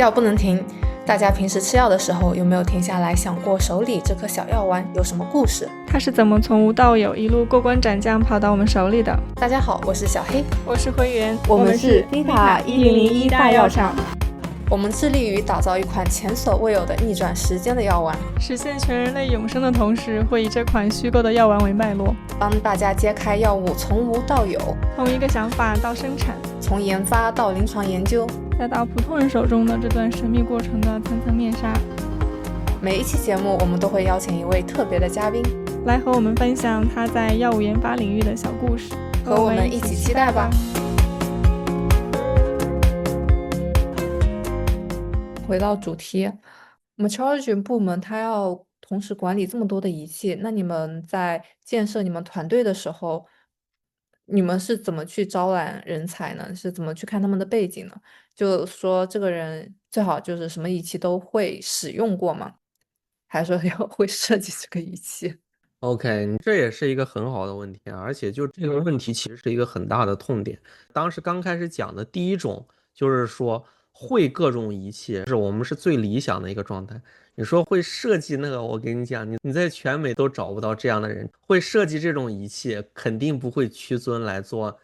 药不能停。大家平时吃药的时候，有没有停下来想过手里这颗小药丸有什么故事？它是怎么从无到有一路过关斩将跑到我们手里的？大家好，我是小黑，我是灰原，我们是妮塔1001大药厂。我们致力于打造一款前所未有的逆转时间的药丸，实现全人类永生的同时，会以这款虚构的药丸为脉络，帮大家揭开药物从无到有，从一个想法到生产，从研发到临床研究，再到普通人手中的这段神秘过程的层层面纱。每一期节目，我们都会邀请一位特别的嘉宾，来和我们分享他在药物研发领域的小故事，和我们一起期待吧。回到主题 ，Metrology 部门它要同时管理这么多的仪器，那你们在建设你们团队的时候，你们是怎么去招揽人才呢？是怎么去看他们的背景呢？就说这个人最好就是什么仪器都会使用过吗？还是说要会设计这个仪器？ OK， 这也是一个很好的问题啊，而且就这个问题其实是一个很大的痛点。当时刚开始讲的第一种就是说会各种仪器，是我们是最理想的一个状态。你说会设计那个，我跟你讲，你在全美都找不到这样的人。会设计这种仪器，肯定不会屈尊来做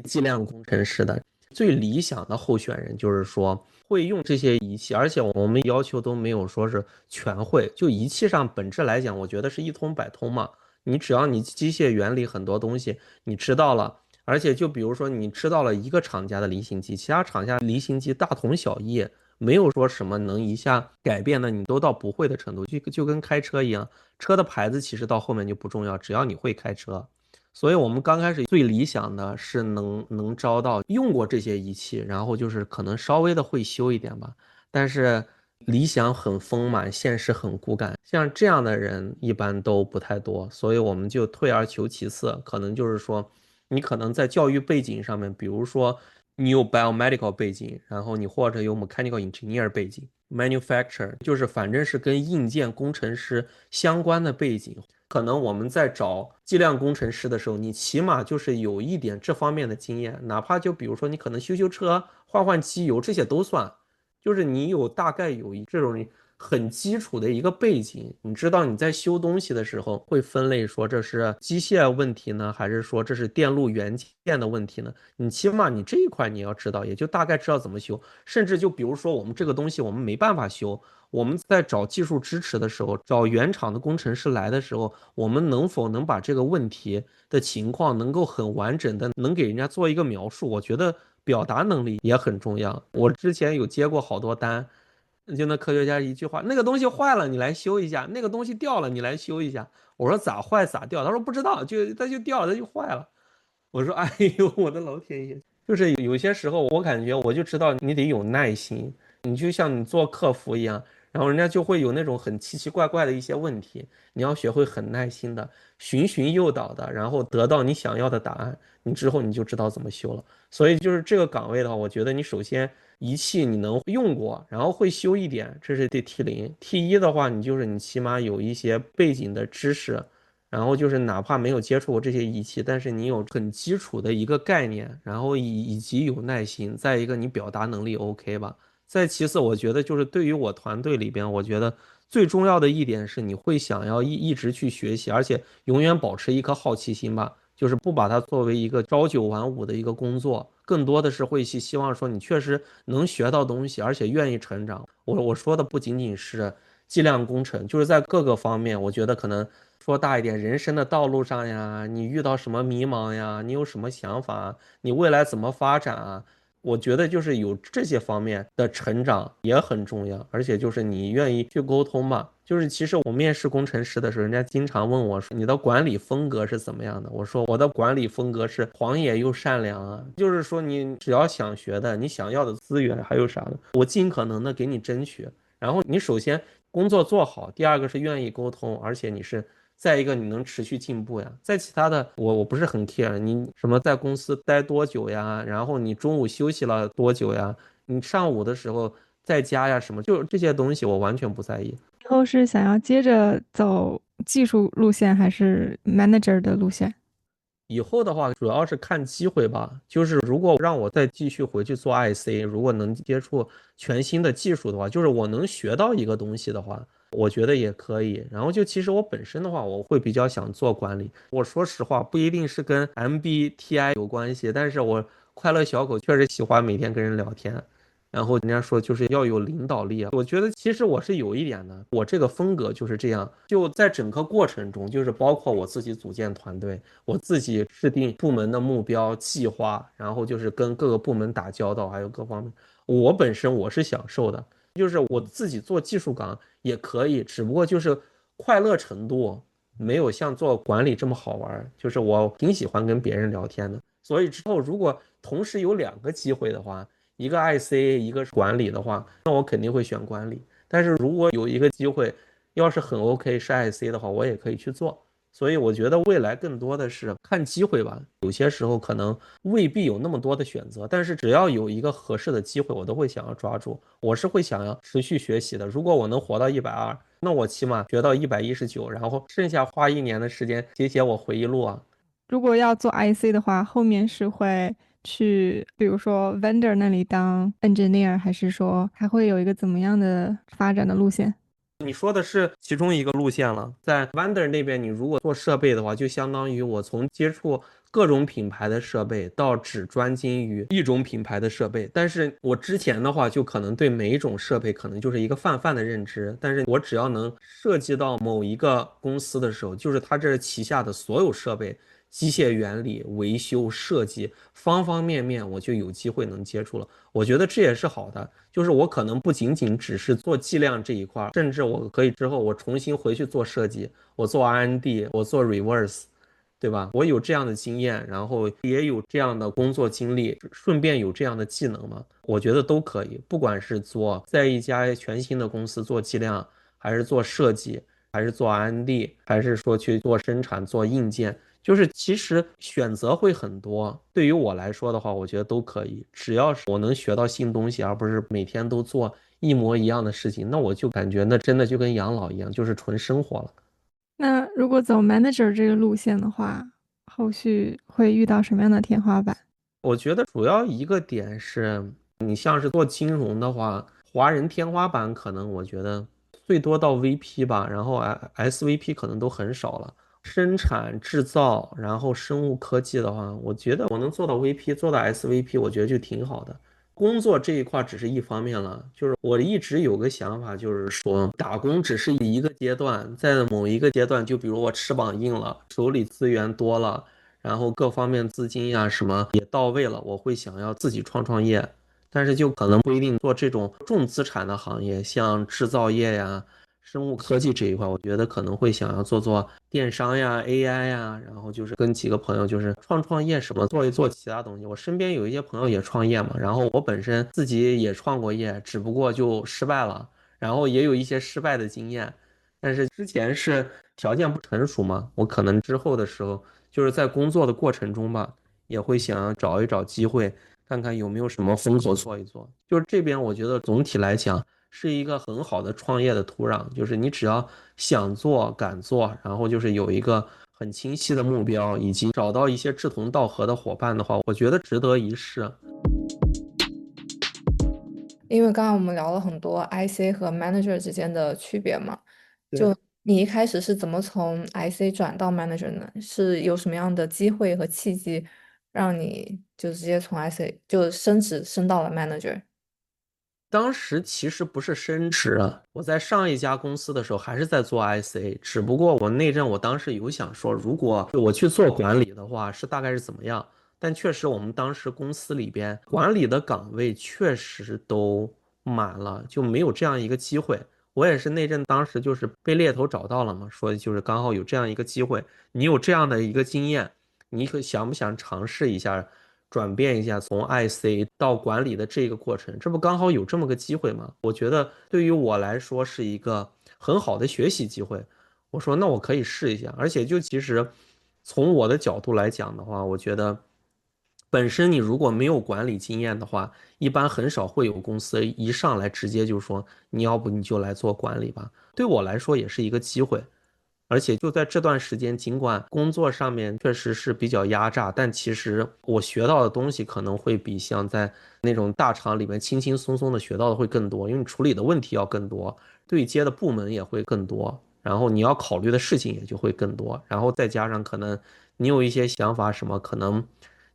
计量工程师的。最理想的候选人就是说会用这些仪器，而且我们要求都没有说是全会，就仪器上本质来讲，我觉得是一通百通嘛。你只要你机械原理很多东西你知道了，而且就比如说你知道了一个厂家的离心机，其他厂家离心机大同小异，没有说什么能一下改变的，你都到不会的程度，就跟开车一样，车的牌子其实到后面就不重要，只要你会开车。所以我们刚开始最理想的是能招到用过这些仪器，然后就是可能稍微的会修一点吧，但是理想很丰满，现实很骨感，像这样的人一般都不太多，所以我们就退而求其次，可能就是说你可能在教育背景上面，比如说你有 biomedical 背景，然后你或者有 mechanical engineer 背景，manufacturer 就是反正是跟硬件工程师相关的背景。可能我们在找计量工程师的时候，你起码就是有一点这方面的经验，哪怕就比如说你可能修车、换机油这些都算，就是你有大概有这种很基础的一个背景，你知道你在修东西的时候会分类说这是机械问题呢，还是说这是电路元件的问题呢？你起码你这一块你要知道，也就大概知道怎么修，甚至就比如说我们这个东西我们没办法修。我们在找技术支持的时候，找原厂的工程师来的时候，我们能否能把这个问题的情况能够很完整的能给人家做一个描述？我觉得表达能力也很重要。我之前有接过好多单，就那科学家一句话，那个东西坏了你来修一下，那个东西掉了你来修一下。我说咋坏咋掉？他说不知道，它就掉了，它就坏了。我说哎呦我的老天爷！就是有些时候我感觉我就知道你得有耐心，你就像你做客服一样。然后人家就会有那种很奇奇怪怪的一些问题，你要学会很耐心的循循诱导的，然后得到你想要的答案，你之后你就知道怎么修了。所以就是这个岗位的话，我觉得你首先仪器你能用过，然后会修一点，这是T0。T1的话，你起码有一些背景的知识，然后就是哪怕没有接触过这些仪器，但是你有很基础的一个概念，然后以及有耐心，再一个你表达能力 OK 吧。再其次，我觉得就是对于我团队里边，我觉得最重要的一点是你会想要一直去学习，而且永远保持一颗好奇心吧，就是不把它作为一个朝九晚五的一个工作，更多的是会希望说你确实能学到东西，而且愿意成长。我说的不仅仅是计量工程，就是在各个方面，我觉得可能说大一点，人生的道路上呀，你遇到什么迷茫呀，你有什么想法，你未来怎么发展啊？我觉得就是有这些方面的成长也很重要，而且就是你愿意去沟通嘛。就是其实我面试工程师的时候，人家经常问我说你的管理风格是怎么样的？我说我的管理风格是狂野又善良啊，就是说你只要想学的，你想要的资源还有啥的，我尽可能的给你争取。然后你首先工作做好，第二个是愿意沟通，而且你是。再一个，你能持续进步呀。再其他的，我不是很 care 你什么在公司待多久呀，然后你中午休息了多久呀，你上午的时候在家呀什么，就这些东西我完全不在意。以后是想要接着走技术路线还是 manager 的路线？以后的话主要是看机会吧，就是如果让我再继续回去做 IC，如果能接触全新的技术的话，就是我能学到一个东西的话，我觉得也可以。然后就其实我本身的话，我会比较想做管理。我说实话，不一定是跟 MBTI 有关系，但是我快乐小狗确实喜欢每天跟人聊天。然后人家说就是要有领导力啊，我觉得其实我是有一点的，我这个风格就是这样，就在整个过程中，就是包括我自己组建团队，我自己制定部门的目标计划，然后就是跟各个部门打交道，还有各方面，我本身我是享受的，就是我自己做技术岗也可以，只不过就是快乐程度没有像做管理这么好玩，就是我挺喜欢跟别人聊天的，所以之后如果同时有2个机会的话。一个 IC，一个管理的话，那我肯定会选管理。但是如果有一个机会，要是很 OK 是 IC 的话，我也可以去做。所以我觉得未来更多的是看机会吧。有些时候可能未必有那么多的选择，但是只要有一个合适的机会，我都会想要抓住。我是会想要持续学习的。如果我能活到120，那我起码学到119，然后剩下花1年的时间写写我回忆录啊。如果要做 IC 的话，后面是会去，比如说 vendor 那里当 engineer，还是说还会有一个怎么样的发展的路线？你说的是其中一个路线了，在 Vendor 那边，你如果做设备的话，就相当于我从接触各种品牌的设备到只专精于一种品牌的设备。但是我之前的话，就可能对每一种设备可能就是一个泛泛的认知，但是我只要能涉及到某一个公司的时候，就是它这旗下的所有设备。机械原理、维修、设计方方面面，我就有机会能接触了。我觉得这也是好的，就是我可能不仅仅只是做计量这一块，甚至我可以之后我重新回去做设计，我做 R&D，我做 reverse，对吧？我有这样的经验，然后也有这样的工作经历，顺便有这样的技能嘛，我觉得都可以。不管是做在一家全新的公司做计量，还是做设计，还是做 R&D，还是说去做生产、做硬件。就是其实选择会很多，对于我来说的话，我觉得都可以，只要是我能学到新东西，而不是每天都做一模一样的事情，那我就感觉那真的就跟养老一样，就是纯生活了。那如果走 manager 这个路线的话，后续会遇到什么样的天花板？我觉得主要一个点是，你像是做金融的话，华人天花板可能我觉得最多到 VP 吧，然后 SVP 可能都很少了。生产制造，然后生物科技的话，我觉得我能做到 VP，做到 SVP，我觉得就挺好的。工作这一块只是一方面了，就是我一直有个想法，就是说打工只是一个阶段，在某一个阶段，就比如我翅膀硬了，手里资源多了，然后各方面资金呀什么也到位了，我会想要自己创业，但是就可能不一定做这种重资产的行业，像制造业呀。生物科技这一块，我觉得可能会想要做电商呀、AI 呀，然后就是跟几个朋友就是创业什么，做一做其他东西。我身边有一些朋友也创业嘛，然后我本身自己也创过业，只不过就失败了，然后也有一些失败的经验。但是之前是条件不成熟嘛，我可能之后的时候就是在工作的过程中吧，也会想要找一找机会，看看有没有什么风口做一做。就是这边我觉得总体来讲。是一个很好的创业的土壤，就是你只要想做、敢做，然后就是有一个很清晰的目标，以及找到一些志同道合的伙伴的话，我觉得值得一试。因为刚刚我们聊了很多 IC 和 manager 之间的区别嘛，对。你一开始是怎么从 IC 转到 manager 呢？是有什么样的机会和契机让你就直接从 IC 就升职升到了 manager？当时其实不是升职啊，我在上一家公司的时候还是在做 IC，只不过我那阵我当时有想说，如果我去做管理的话，是大概是怎么样？但确实我们当时公司里边管理的岗位确实都满了，就没有这样一个机会。我也是那阵当时就是被猎头找到了嘛，说就是刚好有这样一个机会，你有这样的一个经验，你想不想尝试一下？转变一下从 IC 到管理的这个过程，这不刚好有这么个机会吗？我觉得对于我来说是一个很好的学习机会。我说那我可以试一下，而且就其实从我的角度来讲的话，我觉得本身你如果没有管理经验的话，一般很少会有公司一上来直接就说你要不你就来做管理吧。对我来说也是一个机会。而且就在这段时间，尽管工作上面确实是比较压榨，但其实我学到的东西可能会比像在那种大厂里面轻轻松松的学到的会更多，因为你处理的问题要更多，对接的部门也会更多，然后你要考虑的事情也就会更多，然后再加上可能你有一些想法什么，可能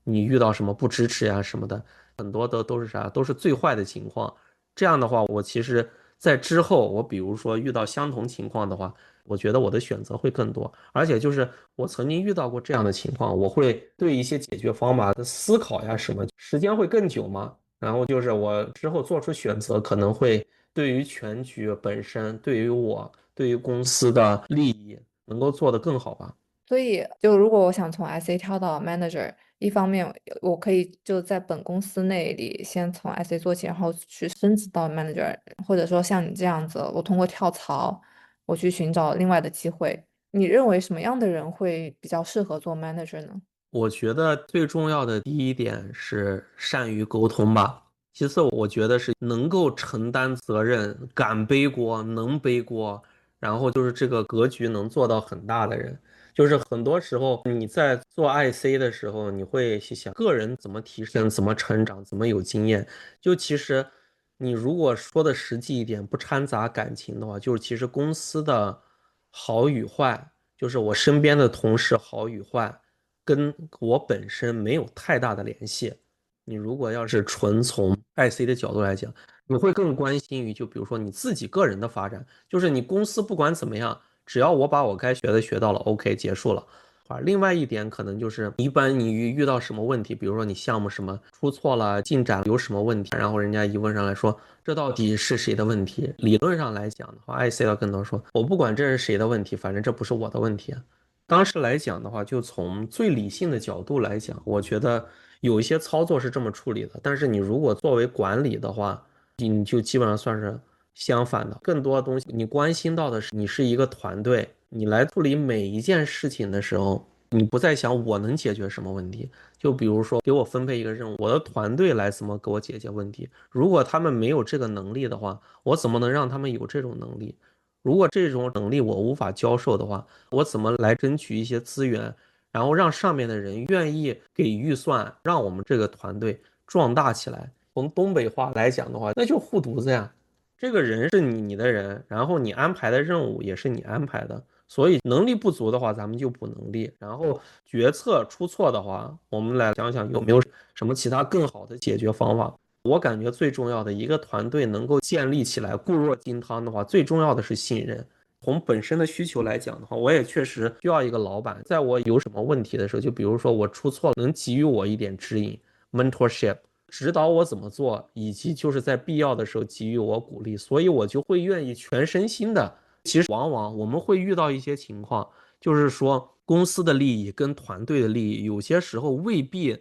你遇到什么不支持呀什么的，很多的都是啥，都是最坏的情况。这样的话，我其实在之后，我比如说遇到相同情况的话，我觉得我的选择会更多，而且就是我曾经遇到过这样的情况，我会对一些解决方法的思考呀什么，时间会更久嘛。然后就是我之后做出选择，可能会对于全局本身，对于我，对于公司的利益，能够做得更好吧。所以，就如果我想从 SA 跳到 manager，一方面我可以就在本公司内里先从 SA 做起，然后去升职到 manager，或者说像你这样子，我通过跳槽，我去寻找另外的机会。你认为什么样的人会比较适合做 manager 呢？我觉得最重要的第一点是善于沟通吧，其次我觉得是能够承担责任、敢背锅、能背锅，然后就是这个格局能做到很大的人。就是很多时候你在做 IC 的时候，你会去想个人怎么提升、怎么成长、怎么有经验。就其实你如果说的实际一点，不掺杂感情的话，就是其实公司的好与坏，就是我身边的同事好与坏。跟我本身没有太大的联系。你如果要是纯从 IC 的角度来讲，你会更关心于就比如说你自己个人的发展，就是你公司不管怎么样，只要我把我该学的学到了，OK，结束了。另外一点可能就是一般你遇到什么问题，比如说你项目什么出错了，进展有什么问题，然后人家一问上来说这到底是谁的问题？理论上来讲的话，IC 要更多说，我不管这是谁的问题，反正这不是我的问题。当时来讲的话，就从最理性的角度来讲，我觉得有一些操作是这么处理的。但是你如果作为管理的话，你就基本上算是相反的。更多的东西你关心到的是，你是一个团队，你来处理每一件事情的时候，你不再想我能解决什么问题。就比如说给我分配一个任务，我的团队来怎么给我解决问题。如果他们没有这个能力的话，我怎么能让他们有这种能力？如果这种能力我无法教授的话，我怎么来争取一些资源，然后让上面的人愿意给预算，让我们这个团队壮大起来？从东北话来讲的话，那就护犊子呀。这个人是你的人，然后你安排的任务也是你安排的，所以能力不足的话，咱们就补能力。然后决策出错的话，我们来想想有没有什么其他更好的解决方法。我感觉最重要的一个团队能够建立起来固若金汤的话，最重要的是信任。从本身的需求来讲的话，我也确实需要一个老板，在我有什么问题的时候，就比如说我出错了，能给予我一点指引 （mentorship），指导我怎么做，以及就是在必要的时候给予我鼓励，所以我就会愿意全身心的。其实往往我们会遇到一些情况，就是说公司的利益跟团队的利益有些时候未必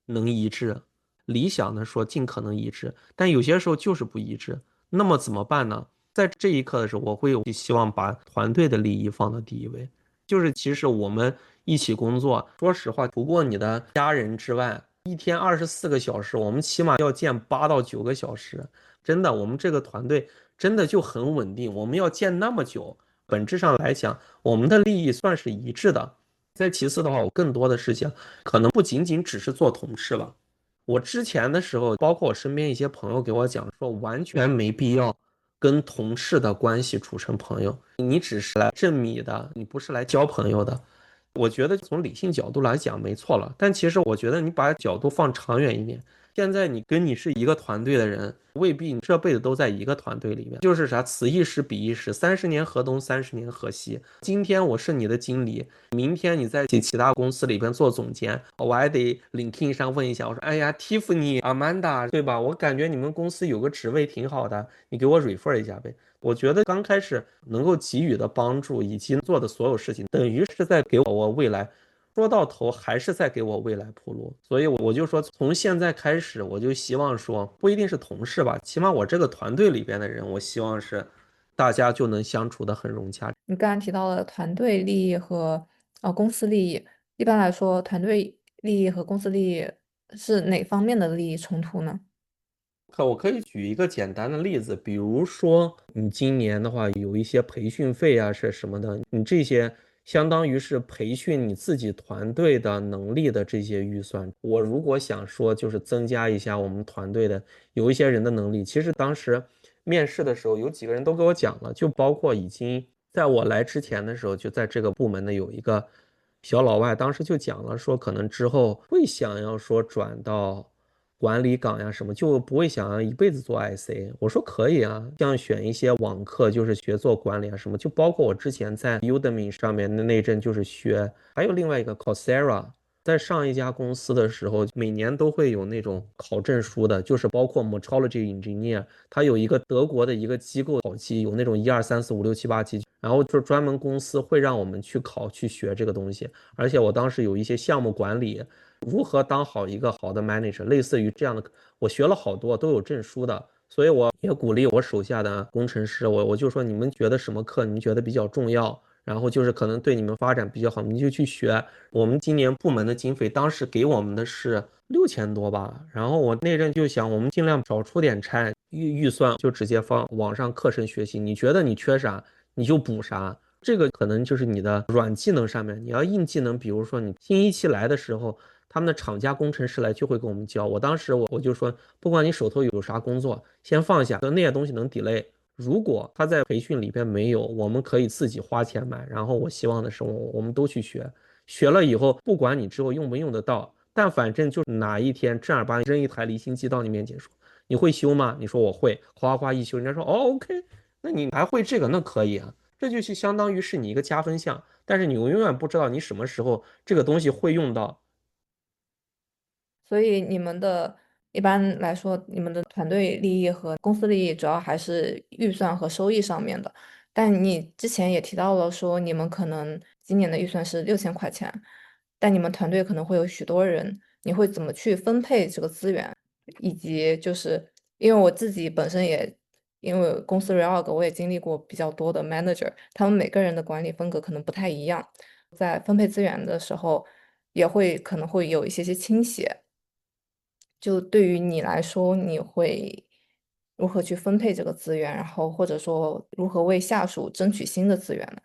能一致。理想的说尽可能一致，但有些时候就是不一致。那么怎么办呢？在这一刻的时候，我会希望把团队的利益放到第一位。就是其实我们一起工作，说实话，除过你的家人之外，一天24个小时，我们起码要见8到9个小时。真的，我们这个团队真的就很稳定，我们要见那么久。本质上来讲，我们的利益算是一致的。再其次的话，我更多的事情可能不仅仅只是做同事了。我之前的时候，包括我身边一些朋友给我讲说，完全没必要跟同事的关系处成朋友，你只是来挣米的，你不是来交朋友的。我觉得从理性角度来讲没错了，但其实我觉得你把角度放长远一点，现在你跟你是一个团队的人，未必你这辈子都在一个团队里面。就是啥，此一时彼一时，30年河东，30年河西。今天我是你的经理，明天你在其他公司里边做总监，我还得 LinkedIn 上问一下，我说，哎呀，Tiffany、Amanda，对吧？我感觉你们公司有个职位挺好的，你给我 refer 一下呗。我觉得刚开始能够给予的帮助以及做的所有事情，等于是在给我未来，说到头还是在给我未来铺路。所以我就说，从现在开始，我就希望说，不一定是同事吧，起码我这个团队里边的人，我希望是大家就能相处的很融洽。你刚刚提到了团队利益和公司利益，一般来说，团队利益和公司利益是哪方面的利益冲突呢？我可以举一个简单的例子，比如说你今年的话有一些培训费啊是什么的，你这些相当于是培训你自己团队的能力的这些预算。我如果想说就是增加一下我们团队的有一些人的能力，其实当时面试的时候有几个人都给我讲了，就包括已经在我来之前的时候就在这个部门的有一个小老外，当时就讲了说可能之后会想要说转到管理岗呀什么，就不会想要一辈子做 IC。我说可以啊，像选一些网课，就是学做管理啊什么，就包括我之前在 Udemy 上面的那阵就是学，还有另外一个 Coursera。在上一家公司的时候，每年都会有那种考证书的，就是包括 Metrology Engineer，它有一个德国的一个机构考级，有那种1、2、3、4、5、6、7、8级，然后就专门公司会让我们去考去学这个东西。而且我当时有一些项目管理，如何当好一个好的 manager，类似于这样的，我学了好多，都有证书的。所以我也鼓励我手下的工程师，我就说你们觉得什么课你们觉得比较重要，然后就是可能对你们发展比较好，你就去学。我们今年部门的经费当时给我们的是6000多吧，然后我那阵就想，我们尽量少出点差，预算就直接放网上课程学习，你觉得你缺啥你就补啥。这个可能就是你的软技能上面，你要硬技能，比如说你新一期来的时候，他们的厂家工程师来就会给我们教。我当时我就说，不管你手头有啥工作，先放下，那些东西能 delay。如果他在培训里边没有，我们可以自己花钱买。然后我希望的是，我们都去学，学了以后，不管你之后用不用得到，但反正就哪一天正儿八经扔一台离心机到你面前说，你会修吗？你说我会，哗哗一修，人家说哦 OK，那你还会这个，那可以啊。这就是相当于是你一个加分项，但是你永远不知道你什么时候这个东西会用到。所以你们的一般来说，你们的团队利益和公司利益主要还是预算和收益上面的。但你之前也提到了说，你们可能今年的预算是6000块钱，但你们团队可能会有许多人，你会怎么去分配这个资源？以及就是因为我自己本身也因为公司 reorg，我也经历过比较多的 manager，他们每个人的管理风格可能不太一样，在分配资源的时候也会可能会有一些倾斜。就对于你来说，你会如何去分配这个资源，然后或者说如何为下属争取新的资源呢？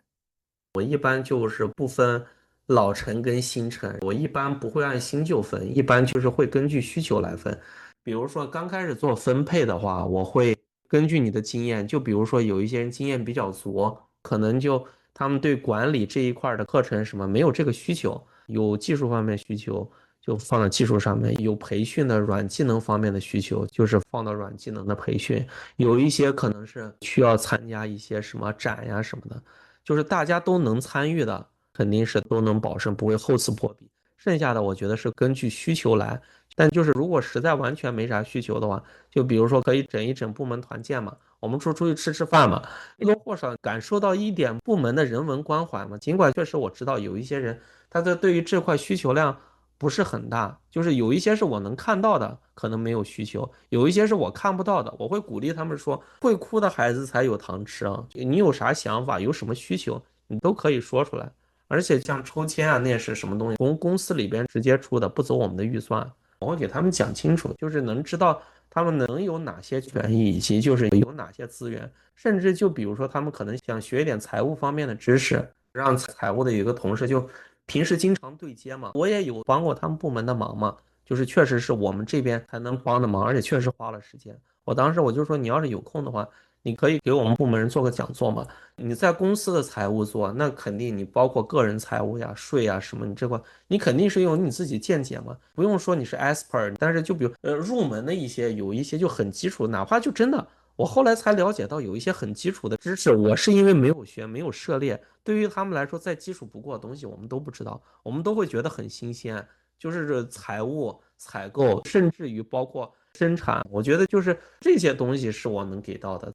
我一般就是不分老陈跟新陈，我一般不会按新旧分，一般就是会根据需求来分。比如说刚开始做分配的话，我会根据你的经验，就比如说有一些人经验比较足，可能就他们对管理这一块的课程什么没有这个需求，有技术方面需求就放到技术上面，有培训的软技能方面的需求就是放到软技能的培训，有一些可能是需要参加一些什么展呀什么的。就是大家都能参与的，肯定是都能保证不会厚此薄彼。剩下的我觉得是根据需求来，但就是如果实在完全没啥需求的话，就比如说可以整一整部门团建嘛，我们出去吃吃饭嘛，或多或少感受到一点部门的人文关怀嘛。尽管确实我知道有一些人他的对于这块需求量不是很大，就是有一些是我能看到的，可能没有需求；有一些是我看不到的，我会鼓励他们说，会哭的孩子才有糖吃啊！你有啥想法，有什么需求，你都可以说出来。而且像抽签啊，那是什么东西，公司里边直接出的，不走我们的预算，我会给他们讲清楚，就是能知道他们能有哪些权益，以及就是有哪些资源，甚至就比如说他们可能想学一点财务方面的知识，让财务的有一个同事就平时经常对接嘛，我也有帮过他们部门的忙嘛，就是确实是我们这边才能帮的忙，而且确实花了时间。我当时我就说，你要是有空的话，你可以给我们部门人做个讲座嘛。你在公司的财务做，那肯定你包括个人财务呀、税呀什么，你这块你肯定是用你自己见解嘛，不用说你是 expert，但是就比如入门的一些，有一些就很基础，哪怕就真的。我后来才了解到，有一些很基础的知识，我是因为没有学，没有涉猎。对于他们来说，再基础不过的东西，我们都不知道，我们都会觉得很新鲜。就是这财务、采购，甚至于包括生产，我觉得就是这些东西是我能给到的。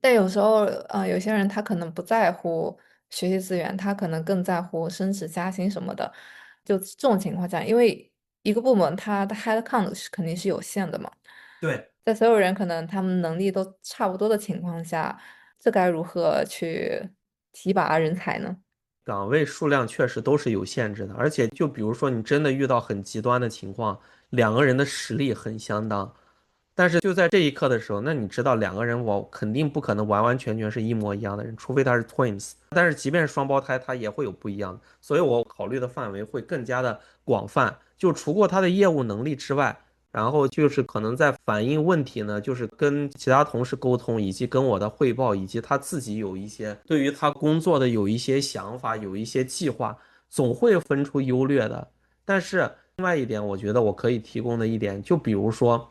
但有时候，有些人他可能不在乎学习资源，他可能更在乎升职加薪什么的。就这种情况下，因为一个部门它的 head count 是肯定是有限的嘛，对，在所有人可能他们能力都差不多的情况下，这该如何去提拔人才呢？岗位数量确实都是有限制的，而且就比如说你真的遇到很极端的情况，两个人的实力很相当，但是就在这一刻的时候，那你知道两个人我肯定不可能完完全全是一模一样的人，除非他是 twins。但是即便是双胞胎，他也会有不一样的，所以我考虑的范围会更加的广泛，就除过他的业务能力之外。然后就是可能在反映问题呢，就是跟其他同事沟通，以及跟我的汇报，以及他自己有一些对于他工作的有一些想法，有一些计划，总会分出优劣的。但是另外一点，我觉得我可以提供的一点，就比如说，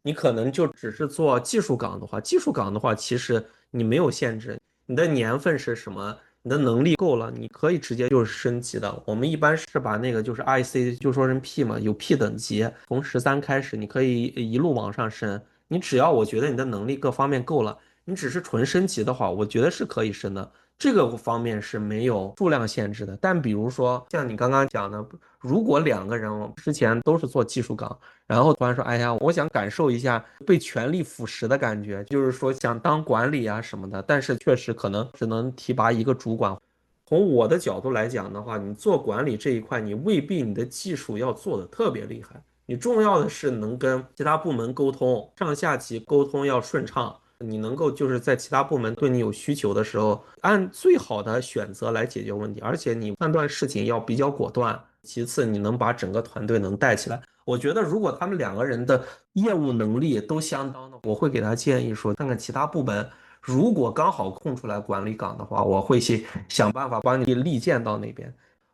你可能就只是做技术岗的话，技术岗的话，其实你没有限制，你的年份是什么？你的能力够了，你可以直接就是升级的。我们一般是把那个就是 IC 就说成 P 嘛，有 P 等级，从13开始，你可以一路往上升。你只要我觉得你的能力各方面够了，你只是纯升级的话，我觉得是可以升的。这个方面是没有数量限制的。但比如说像你刚刚讲的，如果两个人之前都是做技术岗，然后突然说，哎呀，我想感受一下被权力腐蚀的感觉，就是说想当管理啊什么的，但是确实可能只能提拔一个主管。从我的角度来讲的话，你做管理这一块，你未必你的技术要做的特别厉害，你重要的是能跟其他部门沟通，上下级沟通要顺畅，你能够就是在其他部门对你有需求的时候，按最好的选择来解决问题，而且你判断事情要比较果断。其次，你能把整个团队能带起来。我觉得如果他们两个人的业务能力都相当的，我会给他建议说，看看其他部门，如果刚好空出来管理岗的话，我会去想办法帮你力荐到那边。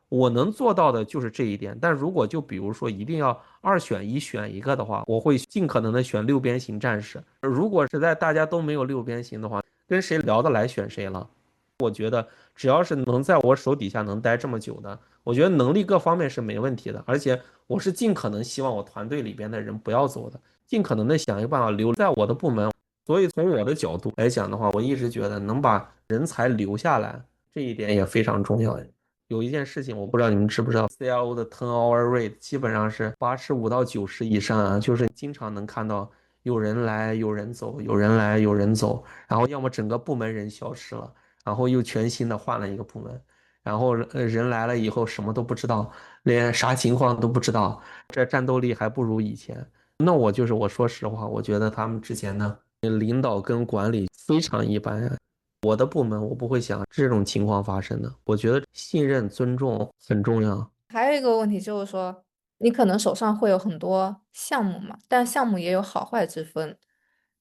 我能做到的就是这一点，但如果就比如说一定要二选一选一个的话，我会尽可能的选六边形战士。如果实在大家都没有六边形的话，跟谁聊得来选谁了。我觉得只要是能在我手底下能待这么久的，我觉得能力各方面是没问题的，而且我是尽可能希望我团队里边的人不要走的，尽可能的想一个办法留在我的部门。所以从我的角度来讲的话，我一直觉得能把人才留下来，这一点也非常重要。有一件事情我不知道你们知不知道，CIO 的 turnover rate 基本上是85%到90%以上啊，就是经常能看到有人来有人走，有人来有人走，然后要么整个部门人消失了，然后又全新的换了一个部门，然后人来了以后什么都不知道，连啥情况都不知道，这战斗力还不如以前。那我说实话，我觉得他们之前的领导跟管理非常一般啊。我的部门我不会想这种情况发生的。我觉得信任、尊重很重要。还有一个问题就是说，你可能手上会有很多项目嘛，但项目也有好坏之分。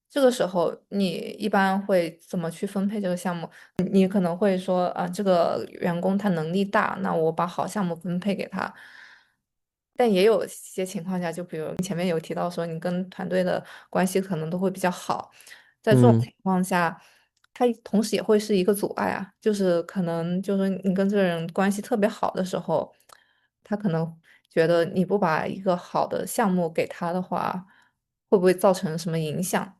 这个时候，你一般会怎么去分配这个项目？你可能会说，啊，这个员工他能力大，那我把好项目分配给他。但也有些情况下，就比如你前面有提到说，你跟团队的关系可能都会比较好，在这种嗯。情况下，它同时也会是一个阻碍啊，就是可能就是你跟这个人关系特别好的时候，他可能觉得你不把一个好的项目给他的话，会不会造成什么影响？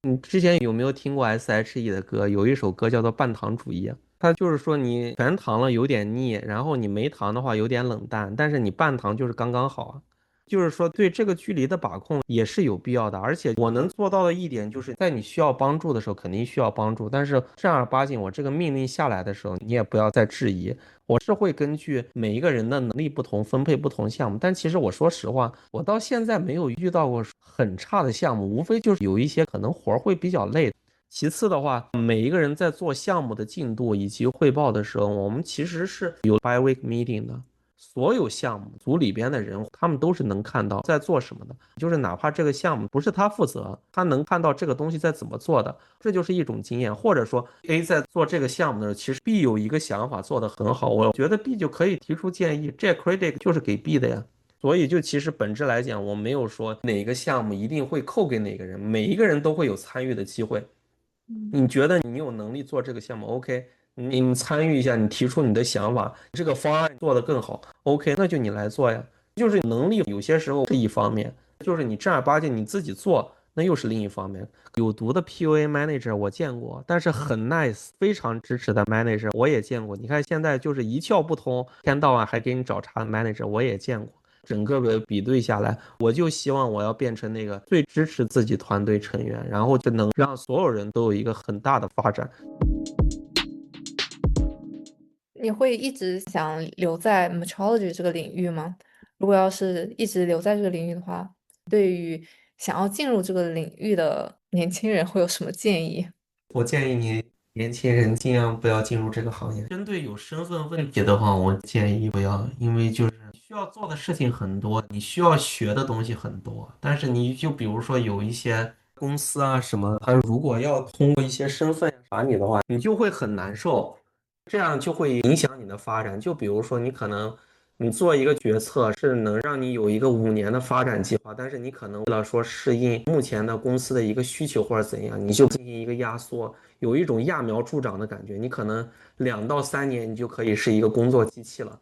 你之前有没有听过 S.H.E 的歌？有一首歌叫做《半糖主义》，它就是说你全糖了有点腻，然后你没糖的话有点冷淡，但是你半糖就是刚刚好啊。就是说对这个距离的把控也是有必要的，而且我能做到的一点就是在你需要帮助的时候肯定需要帮助，但是正儿八经我这个命令下来的时候，你也不要再质疑。我是会根据每一个人的能力不同分配不同项目，但其实我说实话，我到现在没有遇到过很差的项目，无非就是有一些可能活儿会比较累。其次的话，每一个人在做项目的进度以及汇报的时候，我们其实是有 bi-week meeting 的。所有项目组里边的人，他们都是能看到在做什么的，就是哪怕这个项目不是他负责，他能看到这个东西在怎么做的，这就是一种经验。或者说 A 在做这个项目的时候，其实 B 有一个想法做得很好，我觉得 B 就可以提出建议，这 credit 就是给 B 的呀。所以就其实本质来讲，我没有说哪个项目一定会扣给哪个人，每一个人都会有参与的机会。你觉得你有能力做这个项目，OK，你参与一下，你提出你的想法，这个方案做得更好，OK，那就你来做呀。就是能力有些时候是一方面，就是你正儿八经你自己做，那又是另一方面。有毒的 PUA manager 我见过，但是很 nice，非常支持的 manager 我也见过。你看现在就是一窍不通，一天到晚还给你找茬的 manager 我也见过。整个的比对下来，我就希望我要变成那个最支持自己团队成员，然后就能让所有人都有一个很大的发展。你会一直想留在 metrology 这个领域吗？如果要是一直留在这个领域的话，对于想要进入这个领域的年轻人会有什么建议？我建议你年轻人尽量不要进入这个行业。针对有身份问题的话，我建议不要，因为就是需要做的事情很多，你需要学的东西很多。但是你就比如说有一些公司啊什么，他如果要通过一些身份罚你的话，你就会很难受，这样就会影响你的发展。就比如说你可能你做一个决策是能让你有一个5年的发展计划，但是你可能为了说适应目前的公司的一个需求或者怎样，你就进行一个压缩，有一种揠苗助长的感觉。你可能2到3年你就可以是一个工作机器了。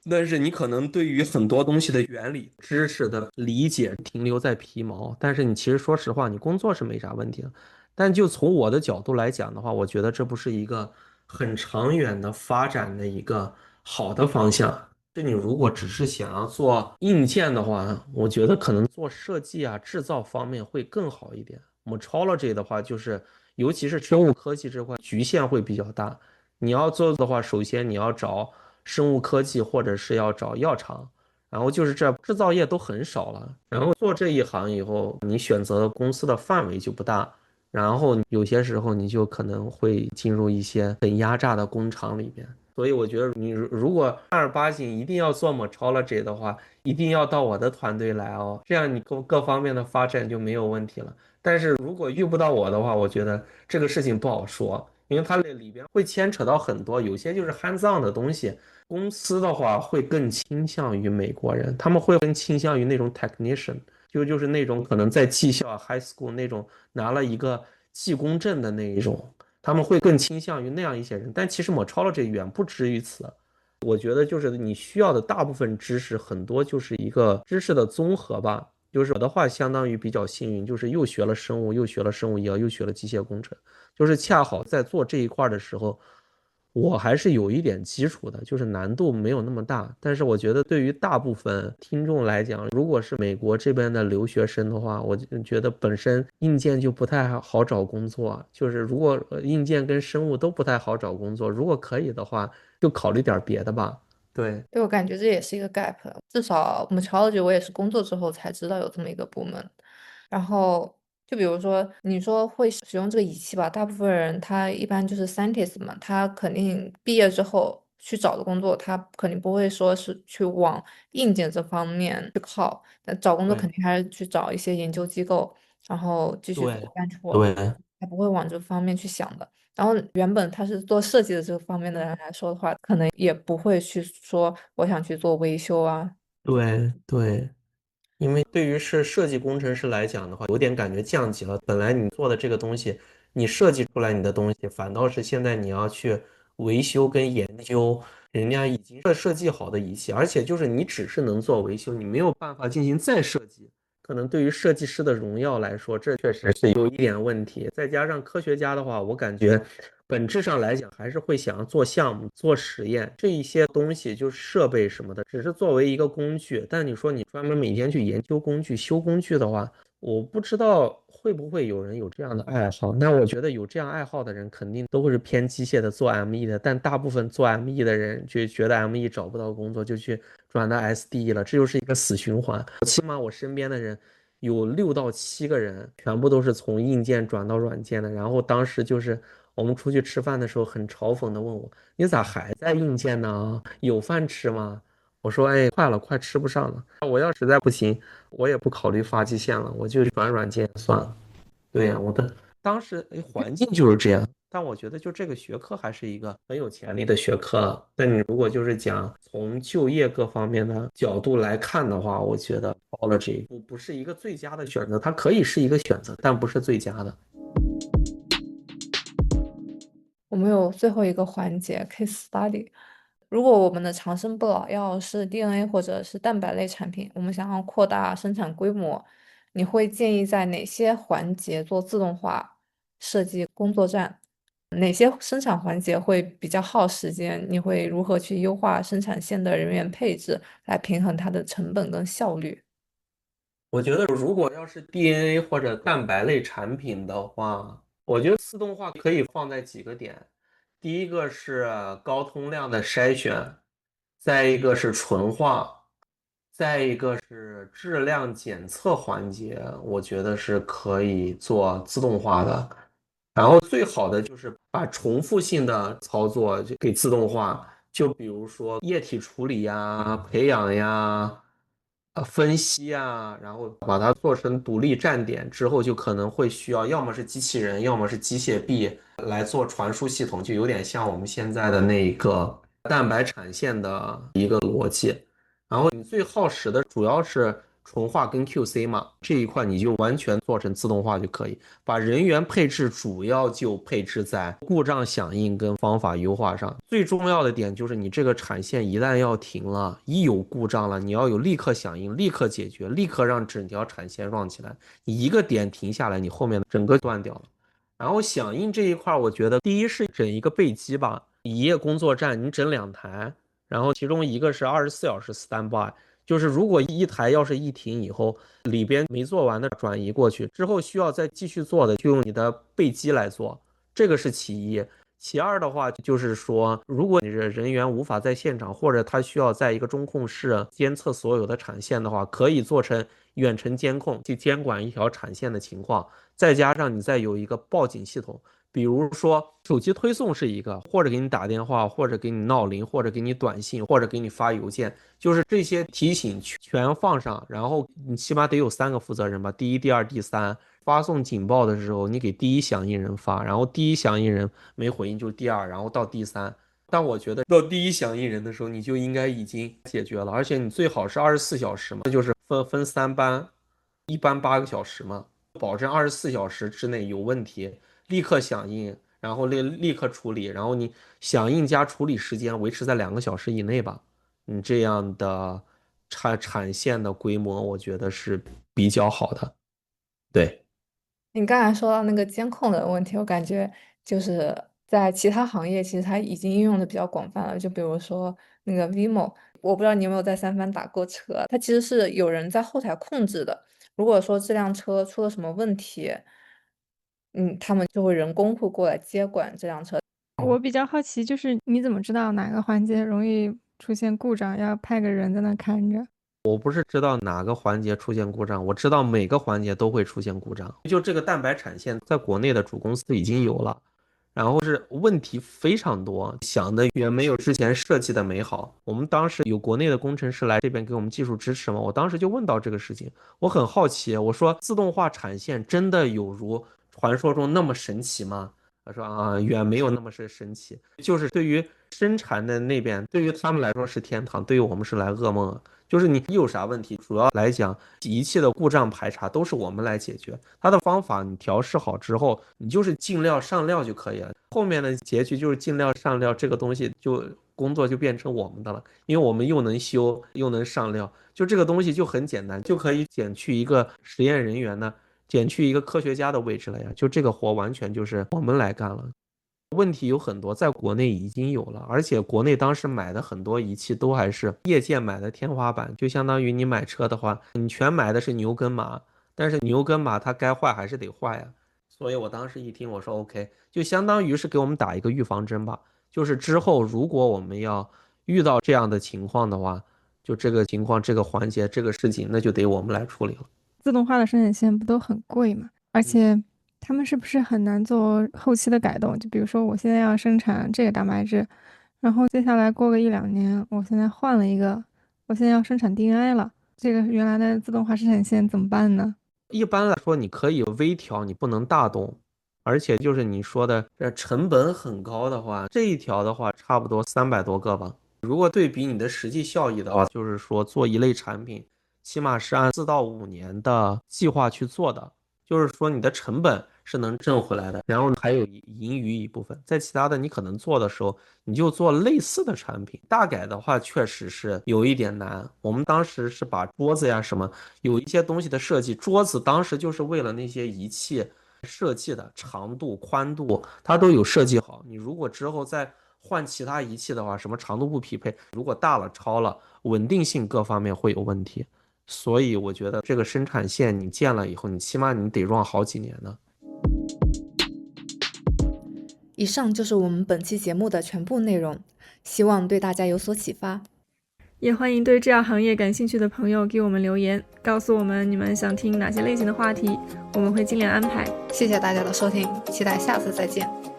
但是你可能对于很多东西的原理知识的理解停留在皮毛，但是你其实说实话，你工作是没啥问题的。但就从我的角度来讲的话，我觉得这不是一个很长远的发展的一个好的方向。就你如果只是想要做硬件的话，我觉得可能做设计啊、制造方面会更好一点。Metrology 的话，就是尤其是生物科技这块局限会比较大。你要做的话，首先你要找生物科技，或者是要找药厂，然后就是这制造业都很少了。然后做这一行以后，你选择公司的范围就不大，然后有些时候你就可能会进入一些很压榨的工厂里边。所以我觉得你如果正儿八经一定要做 metrology 的话，一定要到我的团队来哦，这样你各方面的发展就没有问题了。但是如果遇不到我的话，我觉得这个事情不好说，因为它里边会牵扯到很多，有些就是 hands on 的东西。公司的话会更倾向于美国人，他们会更倾向于那种 technician，就是那种可能在技校 high school 那种拿了一个技工证的那一种，他们会更倾向于那样一些人。但其实 metrology 远不止于此，我觉得就是你需要的大部分知识，很多就是一个知识的综合吧。就是我的话，相当于比较幸运，就是又学了生物，又学了生物医药，又学了机械工程，就是恰好在做这一块的时候，我还是有一点基础的，就是难度没有那么大。但是我觉得对于大部分听众来讲，如果是美国这边的留学生的话，我就觉得本身硬件就不太好找工作，就是如果硬件跟生物都不太好找工作，如果可以的话，就考虑点别的吧。对。对，我感觉这也是一个 gap，至少 metrology 我也是工作之后才知道有这么一个部门。然后就比如说你说会使用这个仪器吧，大部分人他一般就是 scientist 嘛，他肯定毕业之后去找的工作，他肯定不会说是去往硬件这方面去靠，那找工作对肯定还是去找一些研究机构，然后继续做 对 bench work，对，他不会往这方面去想的。然后原本他是做设计的这个方面的人来说的话，可能也不会去说我想去做维修啊。对对，因为对于是设计工程师来讲的话，有点感觉降级了。本来你做的这个东西，你设计出来你的东西，反倒是现在你要去维修跟研究人家已经设计好的仪器，而且就是你只是能做维修，你没有办法进行再设计。可能对于设计师的荣耀来说，这确实是有一点问题。再加上科学家的话，我感觉本质上来讲还是会想要做项目、做实验，这一些东西就是设备什么的，只是作为一个工具。但你说你专门每天去研究工具、修工具的话，我不知道会不会有人有这样的爱好。那我觉得有这样爱好的人，肯定都会是偏机械的做 ME 的。但大部分做 ME 的人就觉得 ME 找不到工作，就去转到 SDE 了，这就是一个死循环。起码我身边的人有6到7个人，全部都是从硬件转到软件的。然后当时就是我们出去吃饭的时候，很嘲讽的问我：“你咋还在硬件呢？有饭吃吗？”我说：“哎，快了，快吃不上了。我要实在不行，我也不考虑发际线了，我就转软件算了。”对呀，我的当时环境就是这样。但我觉得就这个学科还是一个很有潜力的学科。但你如果就是讲从就业各方面的角度来看的话，我觉得 biology 不是一个最佳的选择，它可以是一个选择，但不是最佳的。我们有最后一个环节 case study。如果我们的长生不老药是 DNA 或者是蛋白类产品，我们想要扩大生产规模，你会建议在哪些环节做自动化设计工作站？哪些生产环节会比较耗时间？你会如何去优化生产线的人员配置，来平衡它的成本跟效率？我觉得如果要是 DNA 或者蛋白类产品的话，我觉得自动化可以放在几个点。第一个是高通量的筛选，再一个是纯化，再一个是质量检测环节，我觉得是可以做自动化的。然后最好的就是把重复性的操作就给自动化，就比如说液体处理呀、培养呀、分析呀，然后把它做成独立站点之后，就可能会需要要么是机器人，要么是机械臂来做传输系统，就有点像我们现在的那个蛋白产线的一个逻辑。然后你最耗时的主要是纯化跟 QC 嘛，这一块你就完全做成自动化就可以，把人员配置主要就配置在故障响应跟方法优化上。最重要的点就是你这个产线一旦要停了，一有故障了，你要有立刻响应，立刻解决，立刻让整条产线 run 起来。你一个点停下来，你后面整个断掉了。然后响应这一块，我觉得第一是整一个备机吧，一夜工作站你整2台。然后其中一个是24小时 standby，就是如果一台要是一停以后，里边没做完的转移过去，之后需要再继续做的，就用你的备机来做，这个是其一。其二的话，就是说，如果你的人员无法在现场，或者他需要在一个中控室监测所有的产线的话，可以做成远程监控，去监管一条产线的情况，再加上你再有一个报警系统。比如说手机推送是一个，或者给你打电话，或者给你闹铃，或者给你短信，或者给你发邮件，就是这些提醒全放上，然后你起码得有3个负责人吧，第一、第二、第三。发送警报的时候，你给第一响应人发，然后第一响应人没回应就是第二，然后到第三。但我觉得到第一响应人的时候，你就应该已经解决了，而且你最好是24小时嘛，就是分3班，一班8个小时嘛，保证24小时之内有问题立刻响应，然后立刻处理，然后你响应加处理时间维持在2个小时以内吧。你这样的产线的规模，我觉得是比较好的。对。你刚才说到那个监控的问题，我感觉就是在其他行业其实它已经应用的比较广泛了。就比如说那个 Vimo，我不知道你有没有在三藩打过车，它其实是有人在后台控制的。如果说这辆车出了什么问题，他们就会人工会过来接管这辆车。我比较好奇，就是你怎么知道哪个环节容易出现故障，要派个人在那看着？我不是知道哪个环节出现故障，我知道每个环节都会出现故障。就这个蛋白产线，在国内的主公司已经有了，然后是问题非常多，想的远没有之前设计的美好。我们当时有国内的工程师来这边给我们技术支持嘛，我当时就问到这个事情，我很好奇，我说自动化产线真的有如传说中那么神奇吗？他说啊，远没有那么神奇，就是对于生产的那边，对于他们来说是天堂，对于我们是来噩梦啊。就是你有啥问题，主要来讲，仪器的故障排查都是我们来解决。它的方法你调试好之后，你就是进料上料就可以了。后面的结局就是进料上料，这个东西就工作就变成我们的了，因为我们又能修又能上料，就这个东西就很简单，就可以减去一个实验人员呢，减去一个科学家的位置了呀。就这个活完全就是我们来干了。问题有很多，在国内已经有了，而且国内当时买的很多仪器都还是业界买的天花板，就相当于你买车的话，你全买的是牛跟马，但是牛跟马它该坏还是得坏呀。所以我当时一听，我说 OK，就相当于是给我们打一个预防针吧，就是之后如果我们要遇到这样的情况的话，就这个情况、这个环节、这个事情，那就得我们来处理了。自动化的生产线不都很贵嘛？而且他们是不是很难做后期的改动？就比如说，我现在要生产这个蛋白质，然后接下来过个1、2年，我现在换了一个，我现在要生产 DNA 了，这个原来的自动化生产线怎么办呢？一般来说，你可以微调，你不能大动。而且就是你说的，成本很高的话，这一条的话，差不多300多个吧。如果对比你的实际效益的话，就是说做一类产品，起码是按4到5年的计划去做的。就是说你的成本是能挣回来的，然后还有盈余一部分。在其他的你可能做的时候，你就做类似的产品。大改的话，确实是有一点难。我们当时是把桌子呀什么，有一些东西的设计，桌子当时就是为了那些仪器设计的，长度、宽度它都有设计好。你如果之后再换其他仪器的话，什么长度不匹配，如果大了超了，稳定性各方面会有问题。所以我觉得这个生产线你建了以后，你起码你得 run 好几年呢。以上就是我们本期节目的全部内容，希望对大家有所启发。也欢迎对制药行业感兴趣的朋友给我们留言，告诉我们你们想听哪些类型的话题，我们会尽量安排。谢谢大家的收听，期待下次再见。